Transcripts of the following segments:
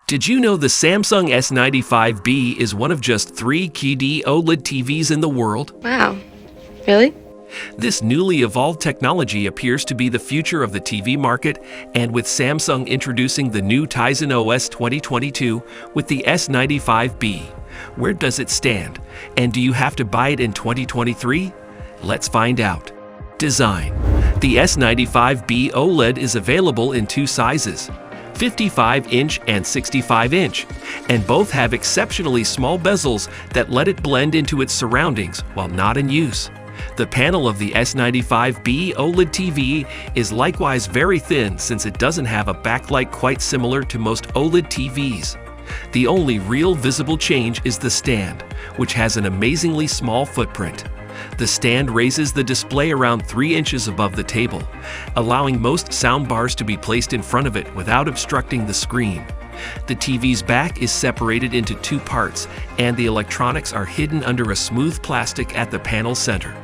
Did you know the Samsung S95B is one of just 3 QD-OLED TVs in the world? Wow. Really? This newly evolved technology appears to be the future of the TV market, and with Samsung introducing the new Tizen OS 2022 with the S95B, where does it stand? And do you have to buy it in 2023? Let's find out. Design. The S95B OLED is available in 2 sizes, 55-inch and 65-inch, and both have exceptionally small bezels that let it blend into its surroundings while not in use. The panel of the S95B OLED TV is likewise very thin since it doesn't have a backlight quite similar to most OLED TVs. The only real visible change is the stand, which has an amazingly small footprint. The stand raises the display around 3 inches above the table, allowing most soundbars to be placed in front of it without obstructing the screen. The TV's back is separated into 2 parts, and the electronics are hidden under a smooth plastic at the panel center.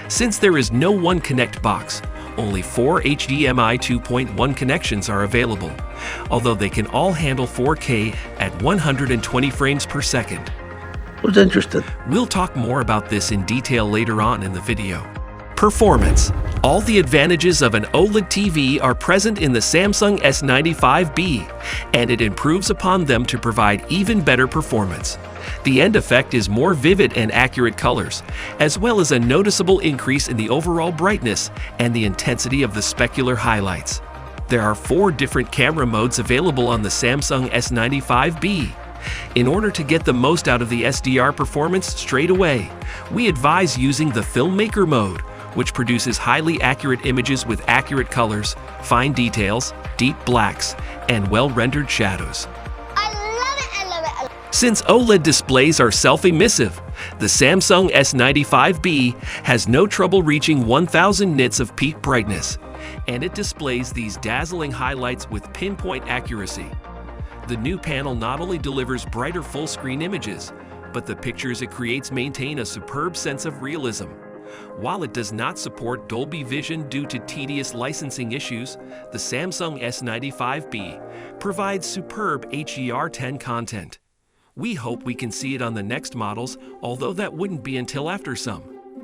Since there is no One Connect box, only 4 HDMI 2.1 connections are available, although they can all handle 4K at 120 frames per second. Who's interested? We'll talk more about this in detail later on in the video. Performance. All the advantages of an OLED TV are present in the Samsung S95B, and it improves upon them to provide even better performance. The end effect is more vivid and accurate colors, as well as a noticeable increase in the overall brightness and the intensity of the specular highlights. There are 4 different camera modes available on the Samsung S95B. In order to get the most out of the SDR performance straight away, we advise using the Filmmaker mode, which produces highly accurate images with accurate colors, fine details, deep blacks, and well-rendered shadows. Since OLED displays are self-emissive, the Samsung S95B has no trouble reaching 1000 nits of peak brightness, and it displays these dazzling highlights with pinpoint accuracy. The new panel not only delivers brighter full-screen images, but the pictures it creates maintain a superb sense of realism. While it does not support Dolby Vision due to tedious licensing issues, the Samsung S95B provides superb HDR10 content. We hope we can see it on the next models, although that wouldn't be until after some.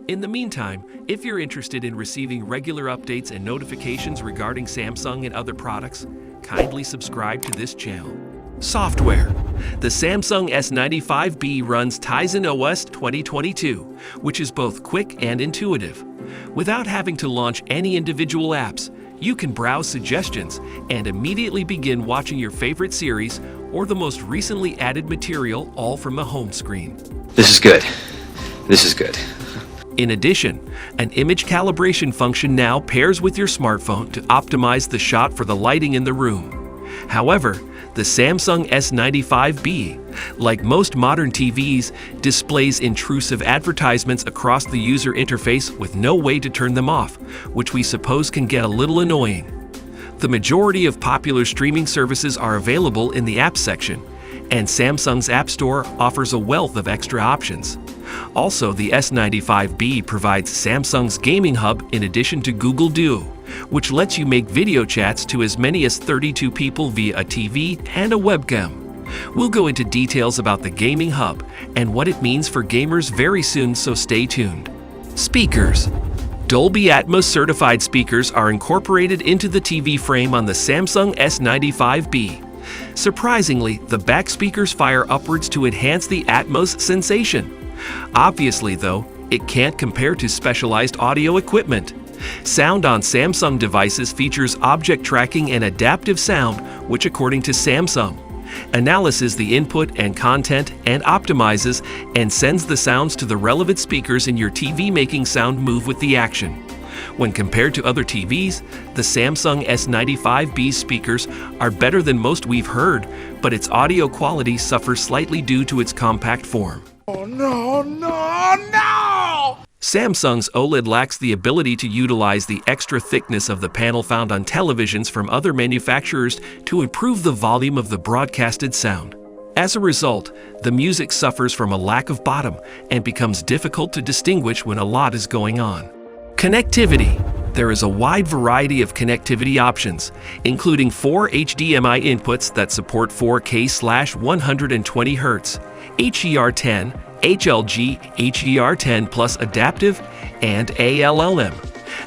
In the meantime, if you're interested in receiving regular updates and notifications regarding Samsung and other products, kindly subscribe to this channel. Software. The Samsung S95B runs Tizen OS 2022, which is both quick and intuitive. Without having to launch any individual apps, you can browse suggestions and immediately begin watching your favorite series or the most recently added material, all from the home screen. This is good. This is good. In addition, an image calibration function now pairs with your smartphone to optimize the shot for the lighting in the room. However, the Samsung S95B, like most modern TVs, displays intrusive advertisements across the user interface with no way to turn them off, which we suppose can get a little annoying. The majority of popular streaming services are available in the Apps section, and Samsung's App Store offers a wealth of extra options. Also, the S95B provides Samsung's Gaming Hub in addition to Google Duo, which lets you make video chats to as many as 32 people via a TV and a webcam. We'll go into details about the Gaming Hub and what it means for gamers very soon, so stay tuned. Speakers. Dolby Atmos certified speakers are incorporated into the TV frame on the Samsung S95B. Surprisingly, the back speakers fire upwards to enhance the Atmos sensation. Obviously, though, it can't compare to specialized audio equipment. Sound on Samsung devices features object tracking and adaptive sound, which, according to Samsung, analyzes the input and content and optimizes and sends the sounds to the relevant speakers in your TV, making sound move with the action. When compared to other TVs, the Samsung S95B speakers are better than most we've heard, but its audio quality suffers slightly due to its compact form. Oh no, no, no! Samsung's OLED lacks the ability to utilize the extra thickness of the panel found on televisions from other manufacturers to improve the volume of the broadcasted sound. As a result, the music suffers from a lack of bottom and becomes difficult to distinguish when a lot is going on. Connectivity. There is a wide variety of connectivity options, including 4 HDMI inputs that support 4K/120 Hz, HDR10, HLG HDR10 plus adaptive, and ALLM,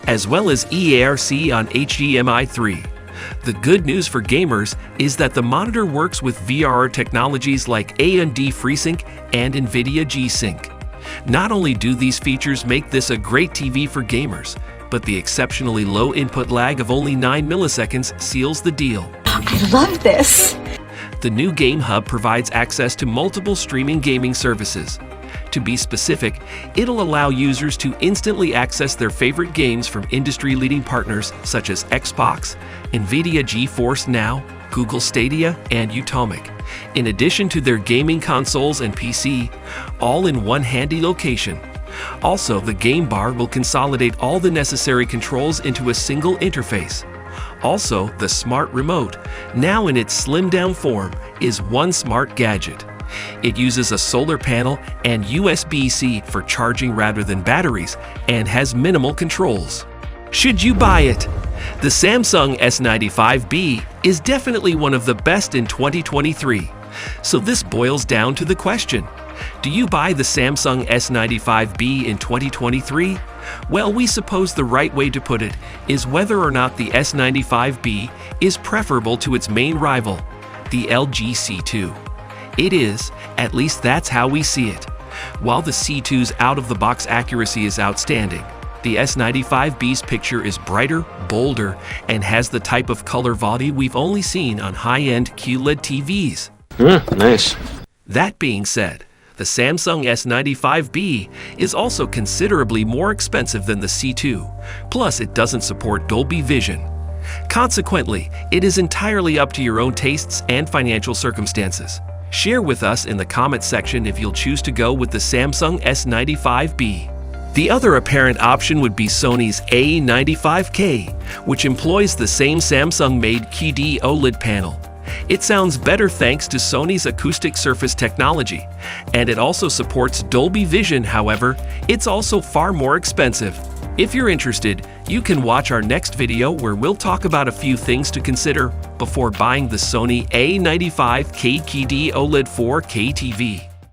as well as EARC on HDMI 3. The good news for gamers is that the monitor works with VRR technologies like AMD FreeSync and NVIDIA G-Sync. Not only do these features make this a great TV for gamers, but the exceptionally low input lag of only 9 milliseconds seals the deal. I love this! The new Game Hub provides access to multiple streaming gaming services. To be specific, it'll allow users to instantly access their favorite games from industry-leading partners such as Xbox, NVIDIA GeForce Now, Google Stadia, and Utomic, in addition to their gaming consoles and PC, all in one handy location. Also, the Game Bar will consolidate all the necessary controls into a single interface. Also, the Smart Remote, now in its slimmed-down form, is one smart gadget. It uses a solar panel and USB-C for charging rather than batteries and has minimal controls. Should you buy it? The Samsung S95B is definitely one of the best in 2023. So this boils down to the question: do you buy the Samsung S95B in 2023? Well, we suppose the right way to put it is whether or not the S95B is preferable to its main rival, the LG C2. It is, at least that's how we see it. While the C2's out-of-the-box accuracy is outstanding, the S95B's picture is brighter, bolder, and has the type of color variety we've only seen on high-end QLED TVs. Nice. That being said, the Samsung S95B is also considerably more expensive than the C2, plus it doesn't support Dolby Vision. Consequently, it is entirely up to your own tastes and financial circumstances. Share with us in the comments section if you'll choose to go with the Samsung S95B. The other apparent option would be Sony's A95K, which employs the same Samsung-made QD-OLED panel. It sounds better thanks to Sony's acoustic surface technology, and it also supports Dolby Vision. However, it's also far more expensive. If you're interested, you can watch our next video where we'll talk about a few things to consider before buying the Sony A95K QD-OLED 4K TV.